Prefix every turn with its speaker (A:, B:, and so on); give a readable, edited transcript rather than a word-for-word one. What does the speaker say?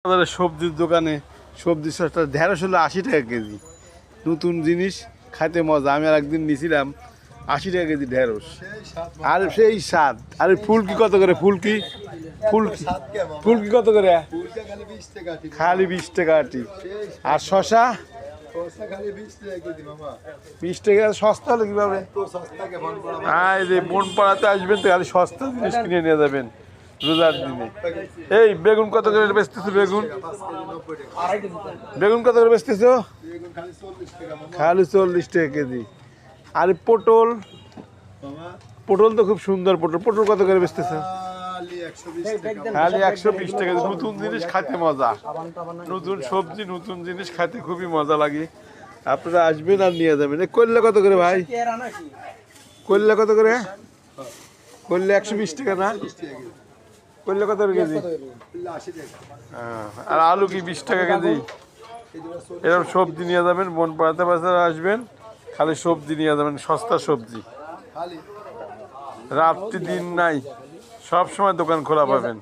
A: সবজির দোকানে সবজি সস্তা, ঢেঁড়স হলো 80 টাকা কেজি। নতুন জিনিস, খাইতে মজা। আমি আর একদিন নিয়েছিলাম 80 টাকা কেজি ঢেঁড়স, আর সেই স্বাদ। আরে ফুলকি কত করে? ফুলকি ফুলকি ফুলকি কত করে? খালি 20 টাকা আটি। আর শশা 20 টাকা। সস্তা হলে কিভাবে? বন পাড়াতে আসবেন তো খালি সস্তা জিনিস কিনে নিয়ে যাবেন রোজার দিনে। এই বেগুন কত করে বেচতেছো? বেগুন বেগুন কত করে বেচতেছো? খালি 40 টাকা কেজি। আর পটল, পটল তো খুব সুন্দর পটল। পটল কত করে বেচতেছো? খালি 120 টাকা। নতুন জিনিস খাইতে মজা, নতুন সবজি নতুন জিনিস খাইতে খুবই মজা লাগে। আপনারা আসবেন আর নিয়ে যাবেন। করলে কত করে ভাই? করলে কত করে? করলে 120 টাকা না? করলে কত করে কেজি? আর আলু কি 20 টাকা কেজি? এরকম সবজি নিয়ে যাবেন। বনপাড়াতে বাজারে আসবেন, খালি সবজি নিয়ে যাবেন, সস্তা সবজি। রাত্রি দিন নাই, সব সময় দোকান খোলা পাবেন।